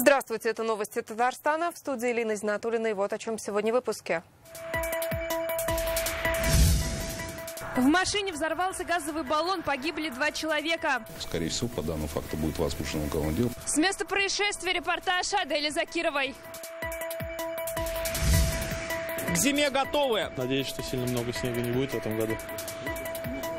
Здравствуйте, это новости Татарстана. В студии Елена Знатулина. И вот о чем сегодня в выпуске. В машине взорвался газовый баллон, погибли 2 человека. Скорее всего, по данному факту будет возбуждено уголовное дело. С места происшествия репортаж Адели Закировой. К зиме готовы. Надеюсь, что сильно много снега не будет в этом году.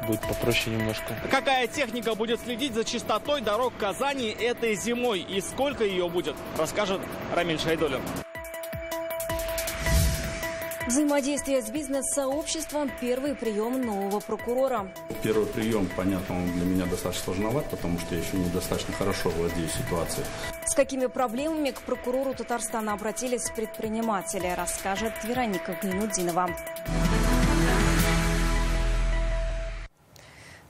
Будет попроще немножко. Какая техника будет следить за чистотой дорог Казани этой зимой и сколько ее будет, расскажет Рамиль Шайдуллин. Взаимодействие с бизнес-сообществом – первый прием нового прокурора. Первый прием, понятно, он для меня достаточно сложноват, потому что я еще недостаточно хорошо владею ситуацией. С какими проблемами к прокурору Татарстана обратились предприниматели, расскажет Вероника Гайнутдинова.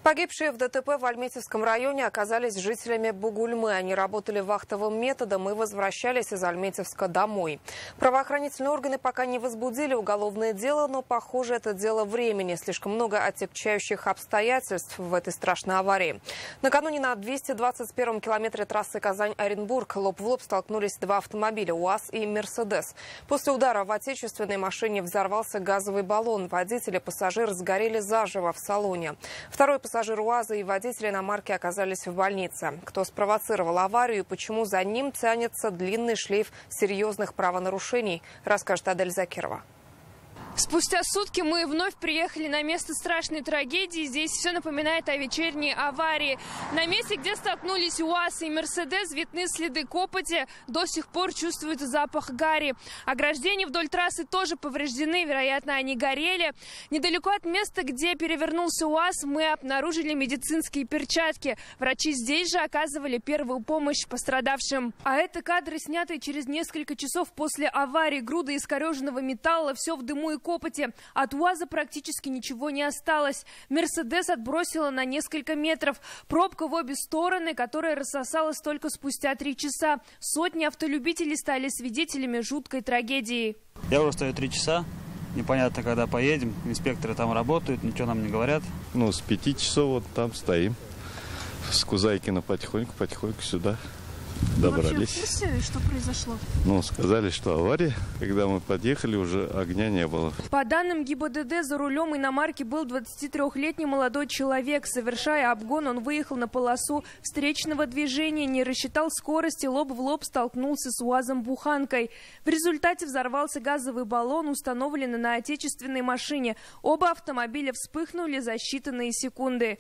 Погибшие в ДТП в Альметьевском районе оказались жителями Бугульмы. Они работали вахтовым методом и возвращались из Альметьевска домой. Правоохранительные органы пока не возбудили уголовное дело, но, похоже, это дело времени. Слишком много отягчающих обстоятельств в этой страшной аварии. Накануне на 221-м километре трассы Казань-Оренбург лоб в лоб столкнулись 2 автомобиля – УАЗ и Мерседес. После удара в отечественной машине взорвался газовый баллон. Водитель и пассажир сгорели заживо в салоне. Второй пассажир УАЗа и водители иномарки оказались в больнице. Кто спровоцировал аварию и почему за ним тянется длинный шлейф серьезных правонарушений, расскажет Адель Закирова. Спустя сутки мы вновь приехали на место страшной трагедии. Здесь все напоминает о вечерней аварии. На месте, где столкнулись УАЗ и Мерседес, видны следы копоти. До сих пор чувствуется запах гари. Ограждения вдоль трассы тоже повреждены. Вероятно, они горели. Недалеко от места, где перевернулся УАЗ, мы обнаружили медицинские перчатки. Врачи здесь же оказывали первую помощь пострадавшим. А это кадры, снятые через несколько часов после аварии. Груда искореженного металла, все в дыму и копоти. От УАЗа практически ничего не осталось. Мерседес отбросила на несколько метров. Пробка в обе стороны, которая рассосалась только спустя 3 часа. Сотни автолюбителей стали свидетелями жуткой трагедии. Я уже стою 3 часа. Непонятно, когда поедем. Инспекторы там работают, ничего нам не говорят. С 5 часов вот там стоим. С Кузайкина потихоньку сюда добрались. Вообще в курсе, что произошло? Сказали, что авария. Когда мы подъехали, уже огня не было. По данным ГИБДД, за рулем иномарки был 23-летний молодой человек. Совершая обгон, он выехал на полосу встречного движения, не рассчитал скорости, лоб в лоб столкнулся с УАЗом-буханкой. В результате взорвался газовый баллон, установленный на отечественной машине. Оба автомобиля вспыхнули за считанные секунды.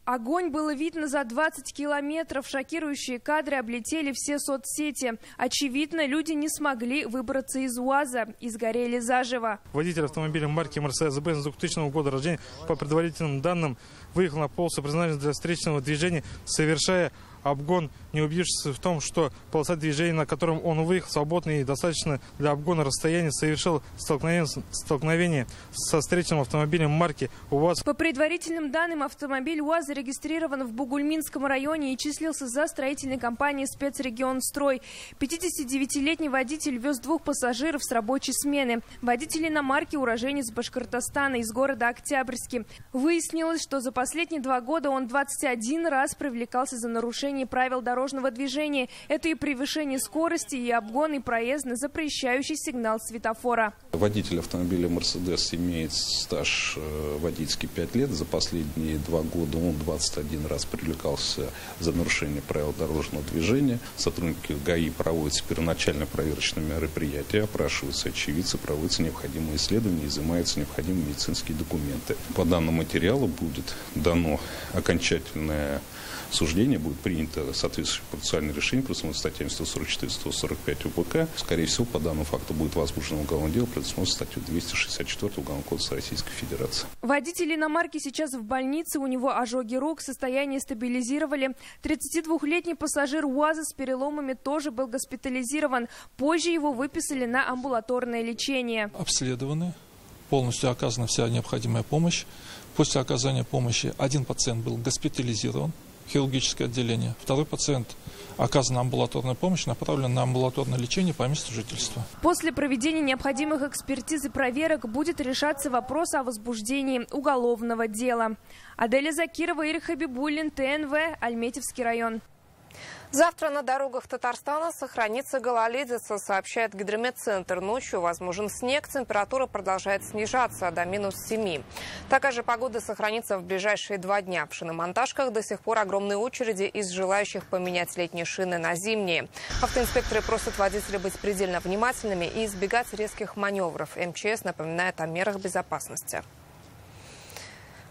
Огонь было видно за 20 километров. Шокирующие кадры облетели все соцсети. Очевидно, люди не смогли выбраться из УАЗа и сгорели заживо. Водитель автомобиля марки Mercedes-Benz 2000 года рождения, по предварительным данным, выехал на полосу, предназначенную для встречного движения, совершая обгон, не убедившись в том, что полоса движения, на котором он выехал, свободно и достаточно для обгона расстояния, совершил столкновение со встречным автомобилем марки УАЗ. По предварительным данным, автомобиль УАЗ зарегистрирован в Бугульминском районе и числился за строительной компанией «Спецрегионстрой». 59-летний водитель вез 2 пассажиров с рабочей смены. Водитель иномарки уроженец Башкортостана из города Октябрьский. Выяснилось, что за последние 2 года он 21 раз привлекался за нарушение правил дорожного движения. Это и превышение скорости, и обгон, и проезд на запрещающий сигнал светофора. Водитель автомобиля «Мерседес» имеет стаж водительский 5 лет. За последние 2 года он 21 раз привлекался за нарушение правил дорожного движения. Сотрудники ГАИ проводят первоначально проверочные мероприятия, опрашиваются очевидцы, проводятся необходимые исследования, изымаются необходимые медицинские документы. По данному материалу будет дано окончательное суждение, будет принято соответствующее процессуальное решение, предусмотрено статьями 144-145 УПК. Скорее всего, по данному факту будет возбуждено уголовное дело, предусмотрено статью 264 Уголовного кодекса Российской Федерации. Водитель иномарки сейчас в больнице, у него ожоги рук, состояние стабилизировали. 32-летний пассажир УАЗа с переломами тоже был госпитализирован. Позже его выписали на амбулаторное лечение. Обследованы, полностью оказана вся необходимая помощь. После оказания помощи 1 пациент был госпитализирован в хирургическое отделение. 2 пациент оказана амбулаторная помощь, направлен на амбулаторное лечение по месту жительства. После проведения необходимых экспертиз и проверок будет решаться вопрос о возбуждении уголовного дела. Аделя Закирова, Ирина Хабибуллин, ТНВ, Альметьевский район. Завтра на дорогах Татарстана сохранится гололедица, сообщает Гидрометцентр. Ночью возможен снег, температура продолжает снижаться до -7. Такая же погода сохранится в ближайшие 2 дня. В шиномонтажках до сих пор огромные очереди из желающих поменять летние шины на зимние. Автоинспекторы просят водителей быть предельно внимательными и избегать резких маневров. МЧС напоминает о мерах безопасности.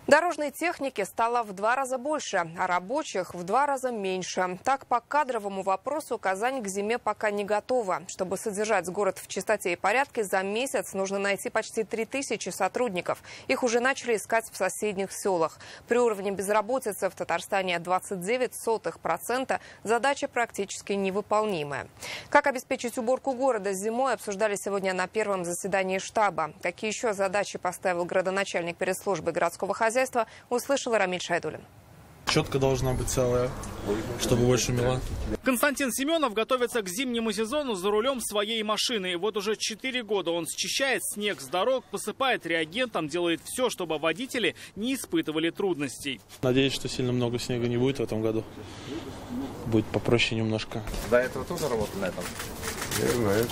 Дорожной техники стало в 2 раза больше, а рабочих в 2 раза меньше. Так, по кадровому вопросу Казань к зиме пока не готова. Чтобы содержать город в чистоте и порядке, за месяц нужно найти почти 3000 сотрудников. Их уже начали искать в соседних селах. При уровне безработицы в Татарстане 29% задача практически невыполнимая. Как обеспечить уборку города зимой, обсуждали сегодня на первом заседании штаба. Какие еще задачи поставил градоначальник пресс-службы городского хозяйства, услышал Рамиль Шайдулин. Четко должна быть целая, чтобы больше мела. Константин Семенов готовится к зимнему сезону за рулем своей машины. Вот уже 4 года он счищает снег с дорог, посыпает реагентом, делает все, чтобы водители не испытывали трудностей. Надеюсь, что сильно много снега не будет в этом году. Будет попроще немножко. До этого тоже работали на этом? Я знаю.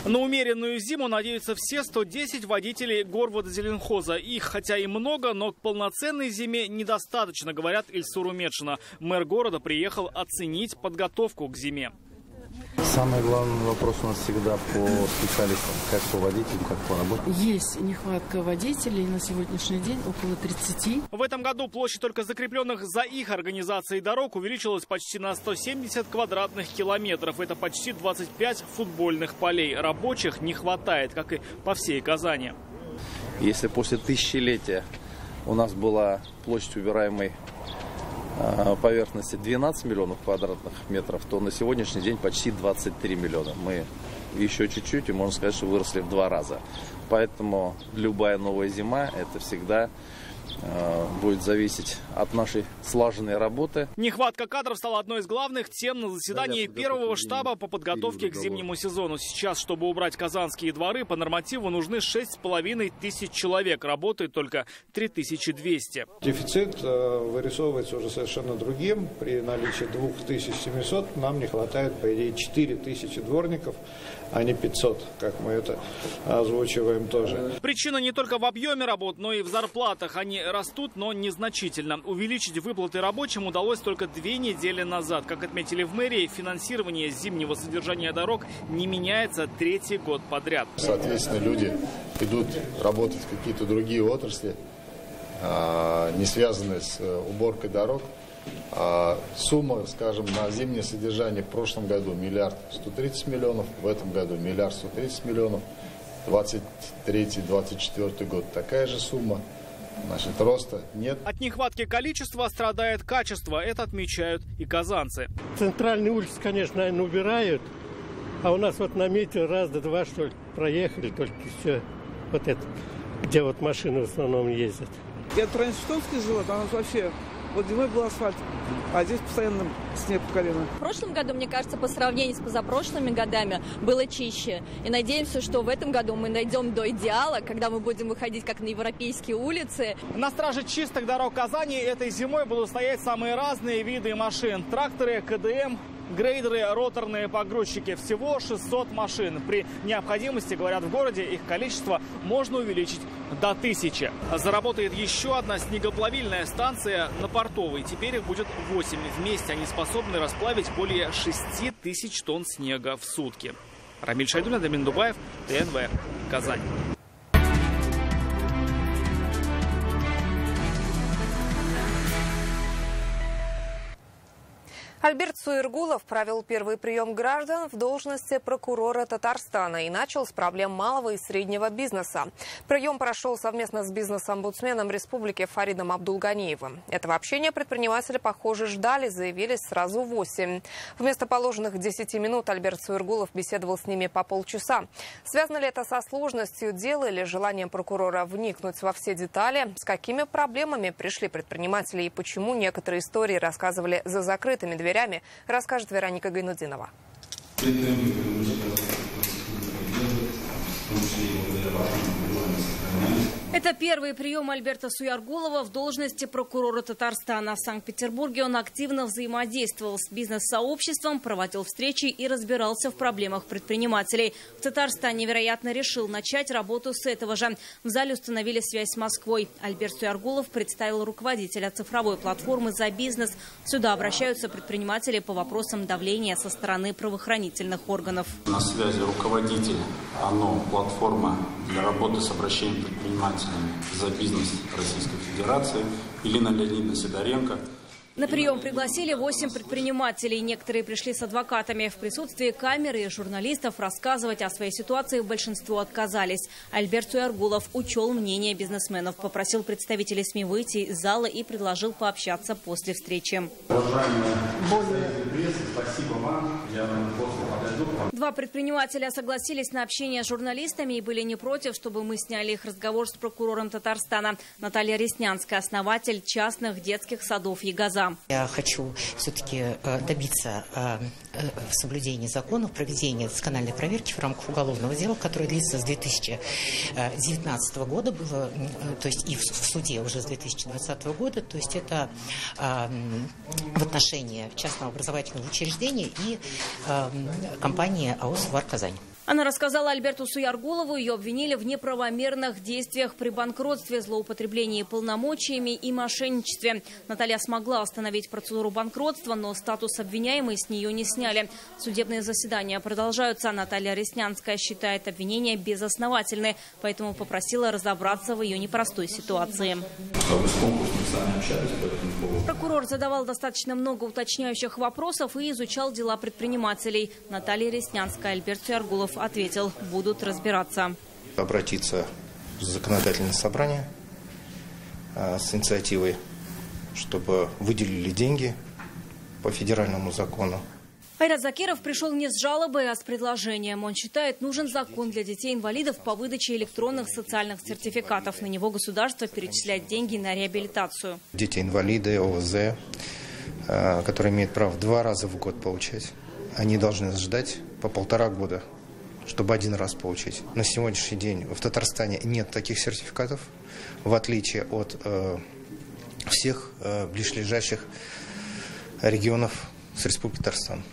На умеренную зиму надеются все 110 водителей Горводозеленхоза. Их хотя и много, но к полноценной зиме недостаточно, говорят Ильсур Умедшина. Мэр города приехал оценить подготовку к зиме. Самый главный вопрос у нас всегда по специалистам, как по водителям, как по работе. Есть нехватка водителей на сегодняшний день, около 30. В этом году площадь только закрепленных за их организацией дорог увеличилась почти на 170 квадратных километров. Это почти 25 футбольных полей. Рабочих не хватает, как и по всей Казани. Если после тысячелетия у нас была площадь убираемой поверхности 12 миллионов квадратных метров, то на сегодняшний день почти 23 миллиона. Мы еще чуть-чуть, и можно сказать, что выросли в 2 раза. Поэтому любая новая зима – это всегда будет зависеть от нашей слаженной работы. Нехватка кадров стала одной из главных тем на заседании первого штаба по подготовке к зимнему сезону. Сейчас, чтобы убрать казанские дворы, по нормативу нужны 6500 человек. Работает только 3200. Дефицит вырисовывается уже совершенно другим. При наличии 2700 нам не хватает, по идее, 4000 дворников, а не 500, как мы это озвучиваем тоже. Причина не только в объеме работ, но и в зарплатах. Они растут, но незначительно. Увеличить выплаты рабочим удалось только 2 недели назад. Как отметили в мэрии, финансирование зимнего содержания дорог не меняется 3-й год подряд. Соответственно, люди идут работать в какие-то другие отрасли, не связанные с уборкой дорог. Сумма, скажем, на зимнее содержание в прошлом году 1 130 миллионов, в этом году 1 130 миллионов, 23-24 год такая же сумма. Значит, роста нет. От нехватки количества страдает качество. Это отмечают и казанцы. Центральные улицы, конечно, наверное, убирают. А у нас вот на метре раз-два, что ли, проехали только и все. Вот это, где вот машины в основном ездят. Я в Раньше-Штомске жила, там у нас вообще вот зимой был асфальт, а здесь постоянно снег по колено. В прошлом году, мне кажется, по сравнению с позапрошлыми годами было чище. И надеемся, что в этом году мы найдем до идеала, когда мы будем выходить как на европейские улицы. На страже чистых дорог Казани этой зимой будут стоять самые разные виды машин. Тракторы, КДМ, грейдеры, роторные погрузчики. Всего 600 машин. При необходимости, говорят в городе, их количество можно увеличить до 1000. Заработает еще одна снегоплавильная станция на Портовой. Теперь их будет 8. Вместе они способны расплавить более 6000 тонн снега в сутки. Рамиль Шайдулин, Дамин Дубаев, ТНВ, Казань. Альберт Суергулов провел первый прием граждан в должности прокурора Татарстана и начал с проблем малого и среднего бизнеса. Прием прошел совместно с бизнес-омбудсменом республики Фаридом Абдулганиевым. Этого общения предприниматели, похоже, ждали, заявились сразу 8. Вместо положенных 10 минут Альберт Суергулов беседовал с ними по полчаса. Связано ли это со сложностью дела или желанием прокурора вникнуть во все детали? С какими проблемами пришли предприниматели и почему некоторые истории рассказывали за закрытыми дверями, расскажет Вероника Гайнудинова. Это Это первый прием Альберта Суяргулова в должности прокурора Татарстана. В Санкт-Петербурге он активно взаимодействовал с бизнес-сообществом, проводил встречи и разбирался в проблемах предпринимателей. В Татарстане, вероятно, решил начать работу с этого же. В зале установили связь с Москвой. Альберт Суяргулов представил руководителя цифровой платформы «За бизнес». Сюда обращаются предприниматели по вопросам давления со стороны правоохранительных органов. На связи руководитель ОНО «Платформа для работы с обращением предпринимателей «За бизнес» Российской Федерации» Елена Леонидовна Сидоренко. На прием пригласили 8 предпринимателей. Некоторые пришли с адвокатами. В присутствии камеры и журналистов рассказывать о своей ситуации большинство отказались. Альберт Суяргулов учел мнение бизнесменов, попросил представителей СМИ выйти из зала и предложил пообщаться после встречи. Спасибо вам. Два предпринимателя согласились на общение с журналистами и были не против, чтобы мы сняли их разговор с прокурором Татарстана. Наталья Реснянская, основатель частных детских садов «Ягоза». Я хочу все-таки добиться соблюдения законов, проведения доскональной проверки в рамках уголовного дела, которое длится с 2019 года, было, то есть и в суде уже с 2020 года, то есть это в отношении частного образовательного учреждения и компании АО «Сувар Казань». Она рассказала Альберту Суяргулову, ее обвинили в неправомерных действиях при банкротстве, злоупотреблении полномочиями и мошенничестве. Наталья смогла остановить процедуру банкротства, но статус обвиняемой с нее не сняли. Судебные заседания продолжаются. Наталья Реснянская считает обвинения безосновательны, поэтому попросила разобраться в ее непростой ситуации. Прокурор задавал достаточно много уточняющих вопросов и изучал дела предпринимателей. Наталья Реснянская, Альберт Суяргулов ответил, будут разбираться. Обратиться в законодательное собрание с инициативой, чтобы выделили деньги по федеральному закону. Айрат Закиров пришел не с жалобой, а с предложением. Он считает, нужен закон для детей-инвалидов по выдаче электронных социальных сертификатов. На него государство перечисляет деньги на реабилитацию. Дети-инвалиды, ОВЗ, которые имеют право 2 раза в год получать, они должны ждать по 1,5 года, чтобы 1 раз получить. На сегодняшний день в Татарстане нет таких сертификатов, в отличие от всех ближайших регионов с Республики Татарстан.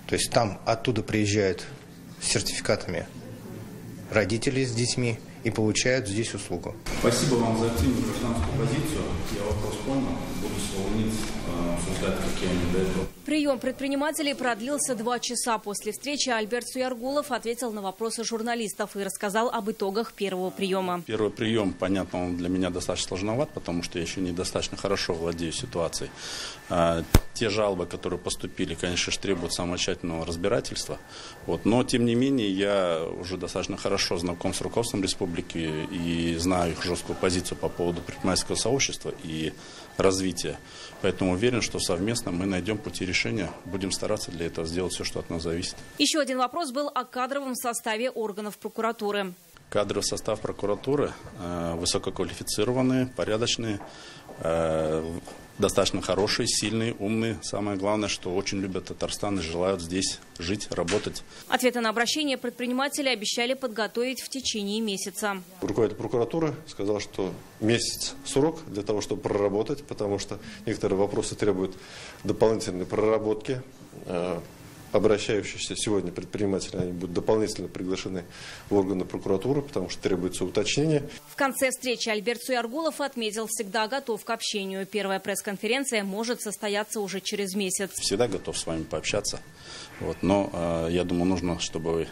То есть там оттуда приезжают с сертификатами родители с детьми и получают здесь услугу. Спасибо вам за активную гражданскую позицию. Я вопрос понял. Буду с волнением обсуждать, какие они до этого. Прием предпринимателей продлился 2 часа. После встречи Альберт Суяргулов ответил на вопросы журналистов и рассказал об итогах первого приема. Первый прием, понятно, он для меня достаточно сложноват, потому что я еще недостаточно хорошо владею ситуацией. Те жалобы, которые поступили, конечно же, требуют самого тщательного разбирательства. Но, тем не менее, я уже достаточно хорошо знаком с руководством республики и знаю их жесткую позицию по поводу предпринимательского сообщества и развития. Поэтому уверен, что совместно мы найдем пути решения. Будем стараться для этого сделать все, что от нас зависит. Еще один вопрос был о кадровом составе органов прокуратуры. Кадровый состав прокуратуры высококвалифицированные, порядочные, достаточно хорошие, сильные, умные. Самое главное, что очень любят Татарстан и желают здесь жить, работать. Ответы на обращение предприниматели обещали подготовить в течение месяца. Руководитель прокуратуры сказал, что месяц срок для того, чтобы проработать, потому что некоторые вопросы требуют дополнительной проработки. Обращающиеся сегодня предприниматели, они будут дополнительно приглашены в органы прокуратуры, потому что требуется уточнение. В конце встречи Альберт Суяргулов отметил, всегда готов к общению. Первая пресс-конференция может состояться уже через месяц. Всегда готов с вами пообщаться. Но я думаю, нужно, чтобы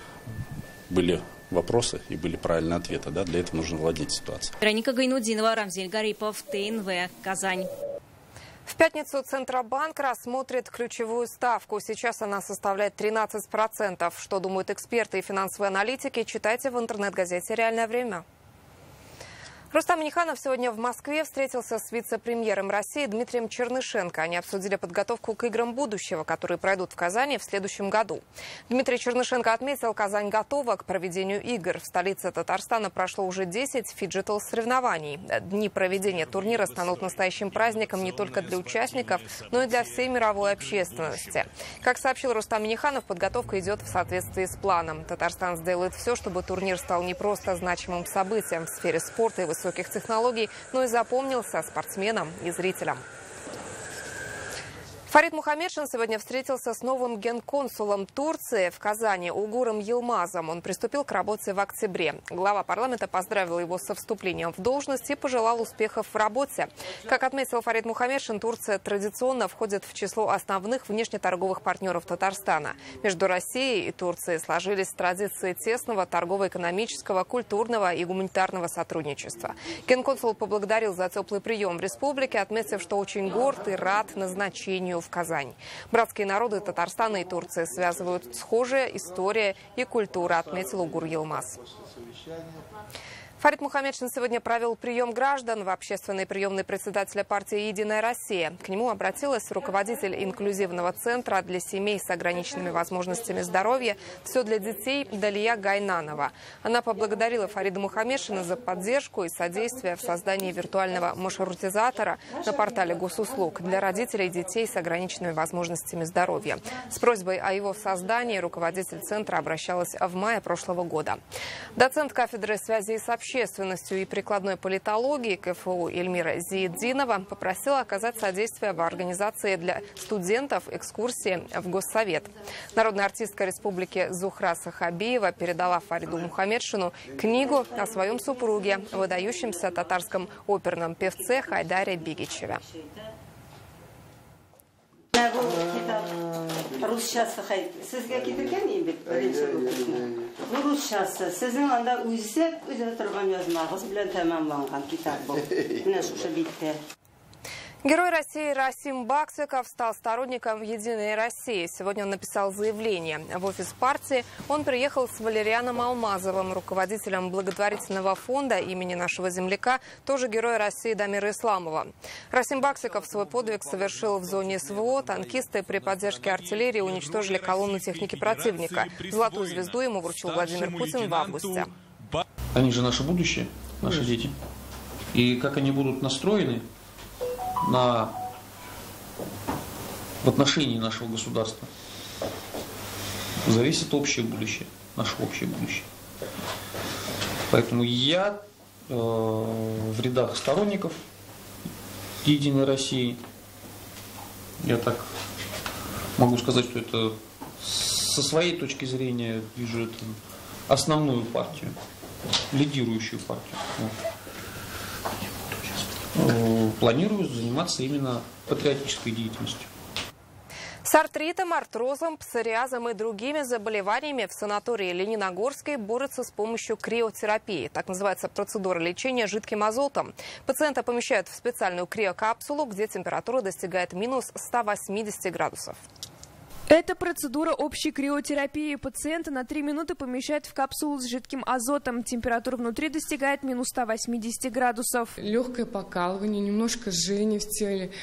были вопросы и были правильные ответы. Для этого нужно владеть ситуацией. Вероника Гайнудинова, Рамзель Гарипов, ТНВ, Казань. В пятницу Центробанк рассмотрит ключевую ставку. Сейчас она составляет 13%. Что думают эксперты и финансовые аналитики, читайте в интернет-газете «Реальное время». Рустам Минниханов сегодня в Москве встретился с вице-премьером России Дмитрием Чернышенко. Они обсудили подготовку к играм будущего, которые пройдут в Казани в следующем году. Дмитрий Чернышенко отметил, Казань готова к проведению игр. В столице Татарстана прошло уже 10 фиджитал-соревнований. Дни проведения турнира станут настоящим праздником не только для участников, но и для всей мировой общественности. Как сообщил Рустам Минниханов, подготовка идет в соответствии с планом. Татарстан сделает все, чтобы турнир стал не просто значимым событием в сфере спорта и высокого высоких технологий, но и запомнился спортсменам и зрителям. Фарид Мухаммедшин сегодня встретился с новым генконсулом Турции в Казани Угуром Йылмазом. Он приступил к работе в октябре. Глава парламента поздравил его со вступлением в должность и пожелал успехов в работе. Как отметил Фарид Мухаммедшин, Турция традиционно входит в число основных внешнеторговых партнеров Татарстана. Между Россией и Турцией сложились традиции тесного торгово-экономического, культурного и гуманитарного сотрудничества. Генконсул поблагодарил за теплый прием в республике, отметив, что очень горд и рад назначению в Казань. Братские народы Татарстана и Турции связывают схожая история и культура, отметил Угур Йылмаз. Фарид Мухаммедшин сегодня провел прием граждан в общественной приемной председателя партии «Единая Россия». К нему обратилась руководитель инклюзивного центра для семей с ограниченными возможностями здоровья «Все для детей» Далия Гайнанова. Она поблагодарила Фарида Мухаммедшина за поддержку и содействие в создании виртуального маршрутизатора на портале госуслуг для родителей детей с ограниченными возможностями здоровья. С просьбой о его создании руководитель центра обращалась в мае прошлого года. Доцент кафедры связи и сообщений общественностью и прикладной политологии КФУ Эльмира Зиеддинова попросила оказать содействие в организации для студентов экскурсии в Госсовет. Народная артистка республики Зухра Сахабиева передала Фариду Мухаммедшину книгу о своем супруге, выдающемся татарском оперном певце Хайдаре Бигичеве. Rusçası hayır. Sizge getirgenmeyim bit birinci grupunu. Bu Rusçası sizin anda üzse turgan yazmağız bilen tamamlangan kitap bu. Ne şu bitti. Герой России Расим Баксиков стал сторонником «Единой России». Сегодня он написал заявление. В офис партии он приехал с Валерианом Алмазовым, руководителем благотворительного фонда имени нашего земляка, тоже героя России Дамира Исламова. Расим Баксиков свой подвиг совершил в зоне СВО. Танкисты при поддержке артиллерии уничтожили колонну техники противника. Золотую звезду ему вручил Владимир Путин в августе. Они же наше будущее, наши дети. И как они будут настроены в отношении нашего государства, зависит общее будущее, наше общее будущее. Поэтому я в рядах сторонников «Единой России», я так могу сказать, что это со своей точки зрения вижу это основную партию, лидирующую партию. Планирую заниматься именно патриотической деятельностью. С артритом, артрозом, псориазом и другими заболеваниями в санатории Лениногорской борются с помощью криотерапии. Так называется процедура лечения жидким азотом. Пациента помещают в специальную криокапсулу, где температура достигает минус 180 градусов. Эта процедура общей криотерапии. Пациента на 3 минуты помещают в капсулу с жидким азотом. Температура внутри достигает минус 180 градусов. Легкое покалывание, немножко жжение в теле,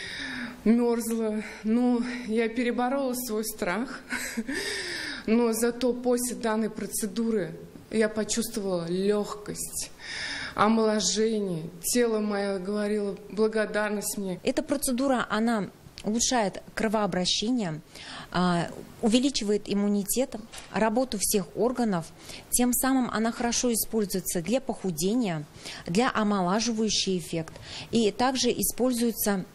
мерзло. Но я переборола свой страх. Но зато после данной процедуры я почувствовала легкость, омоложение. Тело мое говорило благодарность мне. Эта процедура, она улучшает кровообращение, увеличивает иммунитет, работу всех органов. Тем самым она хорошо используется для похудения, для омолаживающий эффект. И также используется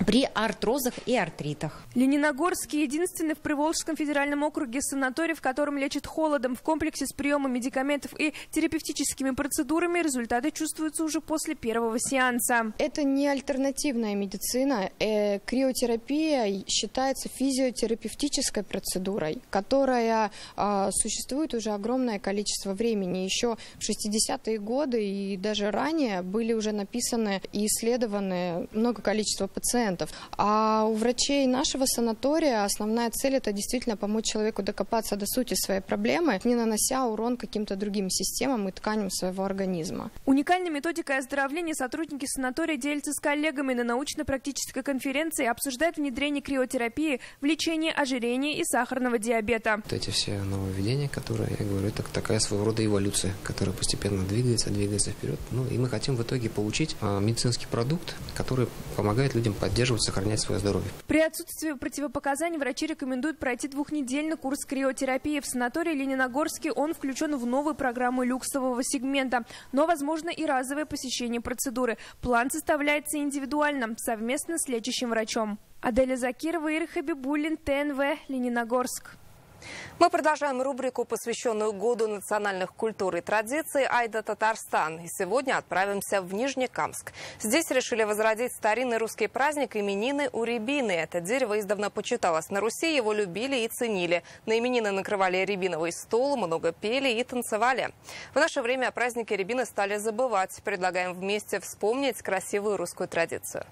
при артрозах и артритах. Лениногорский — единственный в Приволжском федеральном округе санаторий, в котором лечат холодом. В комплексе с приемом медикаментов и терапевтическими процедурами результаты чувствуются уже после первого сеанса. Это не альтернативная медицина. Криотерапия считается физиотерапевтической процедурой, которая существует уже огромное количество времени. Еще в 60-е годы и даже ранее были уже написаны и исследованы много количества пациентов. А у врачей нашего санатория основная цель — это действительно помочь человеку докопаться до сути своей проблемы, не нанося урон каким-то другим системам и тканям своего организма. Уникальной методикой оздоровления сотрудники санатория делятся с коллегами на научно-практической конференции, обсуждают внедрение криотерапии в лечении ожирения и сахарного диабета. Вот эти все нововведения, которые, я говорю, это такая своего рода эволюция, которая постепенно двигается вперед. Ну, и мы хотим в итоге получить медицинский продукт, который помогает людям поддерживать поддерживать, сохранять свое здоровье. При отсутствии противопоказаний врачи рекомендуют пройти двухнедельный курс криотерапии. В санатории Лениногорске он включен в новую программу люксового сегмента. Но возможно и разовое посещение процедуры. План составляется индивидуально, совместно с лечащим врачом. Аделя Закирова, Ира Хабибуллин, ТНВ, Лениногорск. Мы продолжаем рубрику, посвященную Году национальных культур и традиций «Айда Татарстан». И сегодня отправимся в Нижнекамск. Здесь решили возродить старинный русский праздник именины у рябины. Это дерево издавна почиталось на Руси, его любили и ценили. На именины накрывали рябиновый стол, много пели и танцевали. В наше время о празднике рябины стали забывать. Предлагаем вместе вспомнить красивую русскую традицию.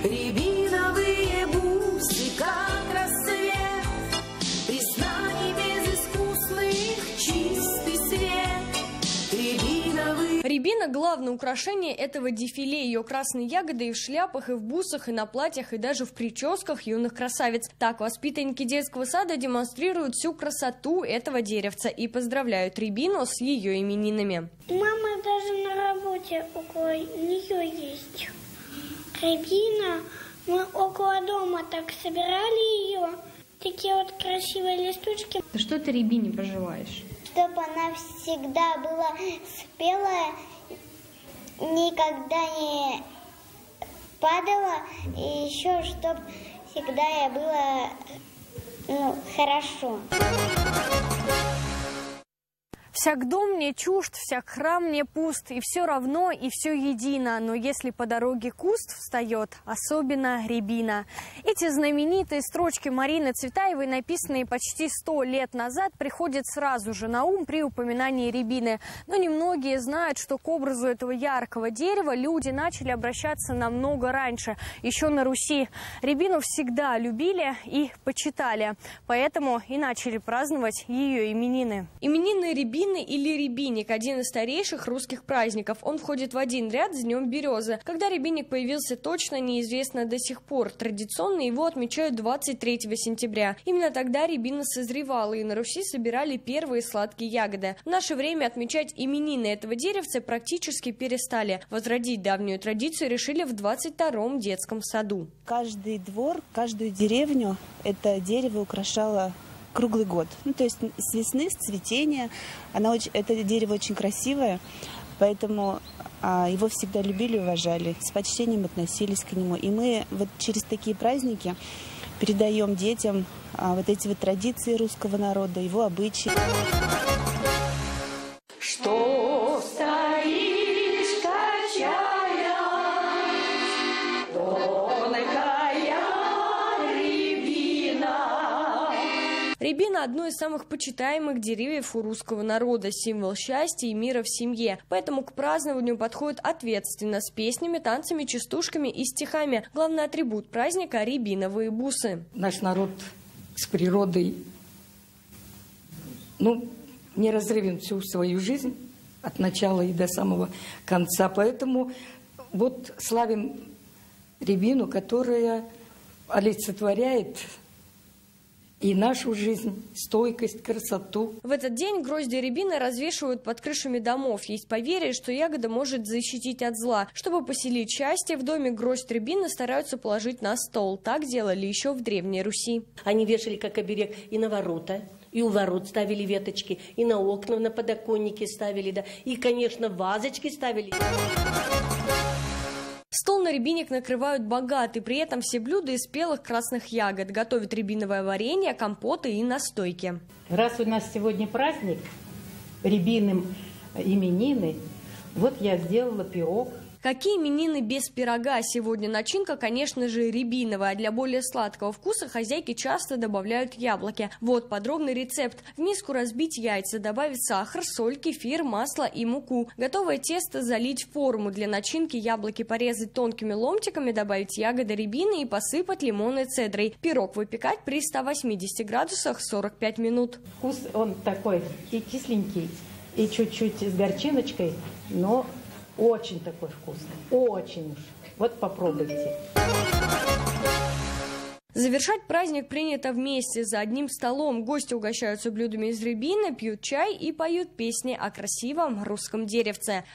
Рябиновые бусы, как рассвет, признание безыскусных, чистый свет. Рябиновые... Рябина – главное украшение этого дефиле. Ее красные ягоды и в шляпах, и в бусах, и на платьях, и даже в прическах юных красавиц. Так воспитанники детского сада демонстрируют всю красоту этого деревца и поздравляют рябину с ее именинами. Мама даже на работе около нее есть рябина. Мы около дома так собирали ее. Такие вот красивые листочки. Что ты рябине пожелаешь? Чтобы она всегда была спелая, никогда не падала. И еще, чтобы всегда я была хорошо. Всяк дом мне чужд, всяк храм мне пуст, и все равно, и все едино. Но если по дороге куст встает, особенно рябина. Эти знаменитые строчки Марины Цветаевой, написанные почти 100 лет назад, приходят сразу же на ум при упоминании рябины. Но немногие знают, что к образу этого яркого дерева люди начали обращаться намного раньше, еще на Руси. Рябину всегда любили и почитали, поэтому и начали праздновать ее именины. Именины рябины или рябинник – один из старейших русских праздников. Он входит в один ряд с Днем Березы. Когда рябинник появился, точно неизвестно до сих пор. Традиционно его отмечают 23 сентября. Именно тогда рябина созревала, и на Руси собирали первые сладкие ягоды. В наше время отмечать именины этого деревца практически перестали. Возродить давнюю традицию решили в 22-м детском саду. Каждый двор, каждую деревню это дерево украшало круглый год. То есть с весны, с цветения. Это дерево очень красивое, поэтому его всегда любили и уважали, с почтением относились к нему. И мы вот через такие праздники передаем детям вот эти вот традиции русского народа, его обычаи. Что стоишь, качая, рябина – одно из самых почитаемых деревьев у русского народа, символ счастья и мира в семье. Поэтому к празднованию подходят ответственно, с песнями, танцами, частушками и стихами. Главный атрибут праздника – рябиновые бусы. Наш народ с природой, неразрывен всю свою жизнь, от начала и до самого конца. Поэтому вот славим рябину, которая олицетворяет и нашу жизнь, стойкость, красоту. В этот день грозди рябины развешивают под крышами домов. Есть поверье, что ягода может защитить от зла. Чтобы поселить счастье, в доме гроздь рябины стараются положить на стол. Так делали еще в Древней Руси. Они вешали как оберег и на ворота, и у ворот ставили веточки, и на окна, на подоконники ставили, да, и, конечно, вазочки ставили. Стол на рябинник накрывают богатый, при этом все блюда из спелых красных ягод. Готовят рябиновое варенье, компоты и настойки. Раз у нас сегодня праздник, рябиным именины, вот я сделала пирог. Какие именины без пирога? Сегодня начинка, конечно же, рябиновая. А для более сладкого вкуса хозяйки часто добавляют яблоки. Вот подробный рецепт. В миску разбить яйца, добавить сахар, соль, кефир, масло и муку. Готовое тесто залить в форму. Для начинки яблоки порезать тонкими ломтиками, добавить ягоды рябины и посыпать лимонной цедрой. Пирог выпекать при 180 градусах 45 минут. Вкус он такой и кисленький, и чуть-чуть с горчиночкой, но очень такой вкусный, очень уж. Вот попробуйте. Завершать праздник принято вместе за одним столом. Гости угощаются блюдами из рябины, пьют чай и поют песни о красивом русском деревце.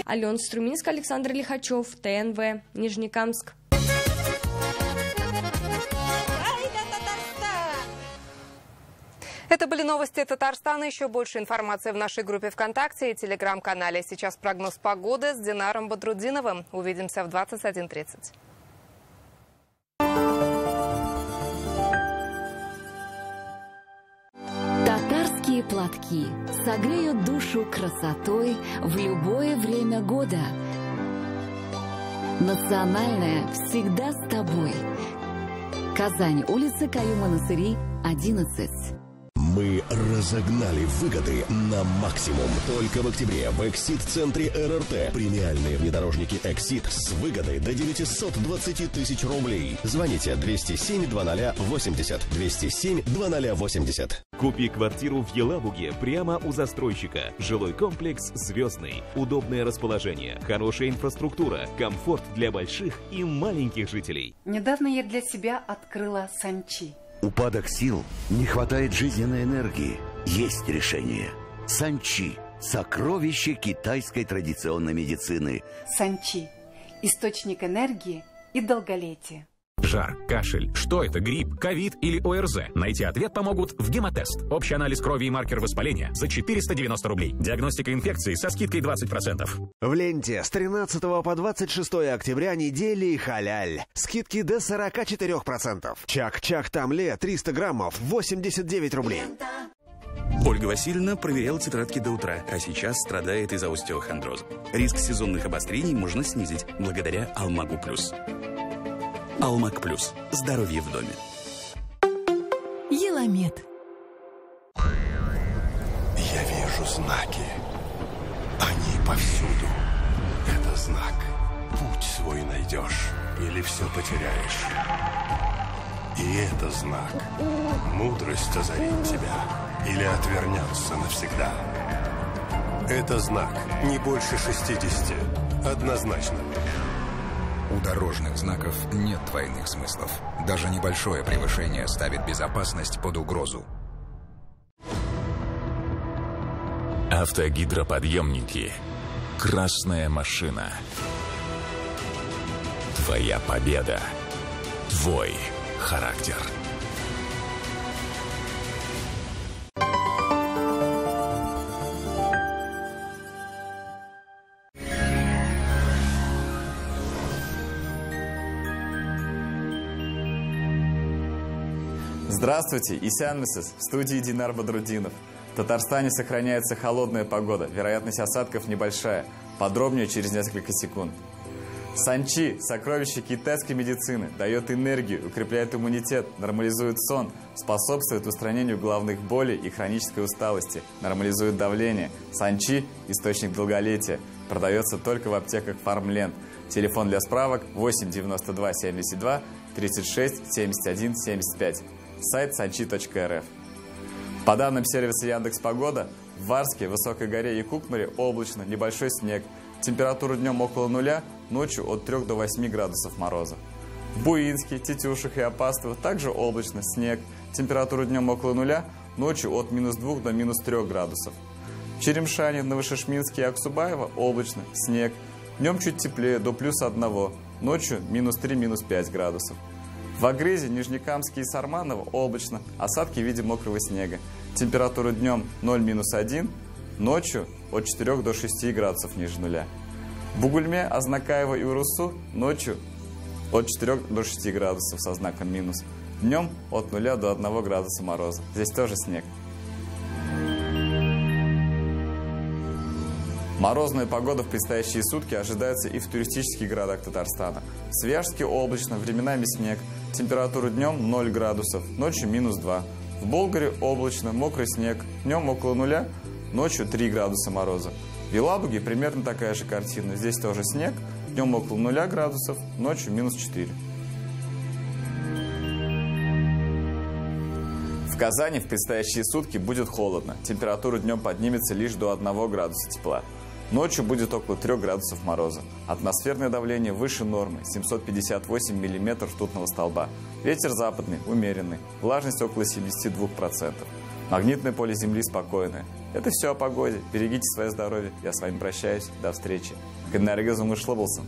Алена Струминская, Александр Лихачев, ТНВ, Нижнекамск. Это были новости Татарстана. Еще больше информации в нашей группе ВКонтакте и телеграм-канале. Сейчас прогноз погоды с Динаром Бодрудиновым. Увидимся в 21:30. Татарские платки согреют душу красотой в любое время года. Национальная всегда с тобой. Казань, улица Каюма-Насыри, 11. Мы разогнали выгоды на максимум. Только в октябре в Эксид-центре РРТ премиальные внедорожники Эксид с выгодой до 920 тысяч рублей. Звоните 207-0080. 207-0080. Купи квартиру в Елабуге прямо у застройщика. Жилой комплекс «Звездный». Удобное расположение, хорошая инфраструктура, комфорт для больших и маленьких жителей. Недавно я для себя открыла Санчи. Упадок сил, не хватает жизненной энергии. Есть решение. Санчи – сокровище китайской традиционной медицины. Санчи – источник энергии и долголетия. Жар, кашель. Что это? Грипп, ковид или ОРЗ? Найти ответ помогут в Гемотест. Общий анализ крови и маркер воспаления за 490 рублей. Диагностика инфекции со скидкой 20%. В ленте с 13 по 26 октября недели халяль. Скидки до 44%. Чак-чак тамле 300 граммов 89 рублей. Ольга Васильевна проверяла тетрадки до утра, а сейчас страдает из-за остеохондроза. Риск сезонных обострений можно снизить благодаря Алмагу Плюс. Алмаг Плюс. Здоровье в доме. Еламед. Я вижу знаки. Они повсюду. Это знак. Путь свой найдешь или все потеряешь. И это знак. Мудрость озарит тебя или отвернется навсегда. Это знак. Не больше 60. Однозначно. У дорожных знаков нет двойных смыслов. Даже небольшое превышение ставит безопасность под угрозу. Автогидроподъемники. Красная машина. Твоя победа. Твой характер. Здравствуйте, Исянмисис, в студии Динар Бодрудинов. В Татарстане сохраняется холодная погода, вероятность осадков небольшая. Подробнее через несколько секунд. Санчи – сокровище китайской медицины, дает энергию, укрепляет иммунитет, нормализует сон, способствует устранению головных болей и хронической усталости, нормализует давление. Санчи – источник долголетия, продается только в аптеках Фармленд. Телефон для справок 8 92 72 36 71 75. Сайт sanchi.rf. По данным сервиса Яндекс.Погода, в Варске, Высокой горе и Кукмаре облачно, небольшой снег. Температура днем около нуля, ночью от 3 до 8 градусов мороза. В Буинске, Тетюшах и Опастово также облачно, снег. Температура днем около нуля, ночью от -2 до -3 градусов. В Черемшане, Новошишминске и Аксубаево облачно, снег. Днем чуть теплее, до +1, ночью -3, -5 градусов. В Агрызе, Нижнекамске и Сарманово облачно, осадки в виде мокрого снега. Температура днем 0-1, ночью от 4 до 6 градусов ниже нуля. В Бугульме, Азнакаево и Урусу ночью от 4 до 6 градусов со знаком минус. Днем от 0 до 1 градуса мороза. Здесь тоже снег. Морозная погода в предстоящие сутки ожидается и в туристических городах Татарстана. В Свияжске облачно, временами снег. Температура днем 0 градусов, ночью -2. В Болгаре облачно, мокрый снег. Днем около нуля, ночью 3 градуса мороза. В Елабуге примерно такая же картина. Здесь тоже снег. Днем около 0 градусов, ночью -4. В Казани в предстоящие сутки будет холодно. Температура днем поднимется лишь до 1 градуса тепла. Ночью будет около 3 градусов мороза. Атмосферное давление выше нормы – 758 миллиметров ртутного столба. Ветер западный, умеренный. Влажность около 72%. Магнитное поле Земли спокойное. Это все о погоде. Берегите свое здоровье. Я с вами прощаюсь. До встречи. Геннадий Газумышло болсын.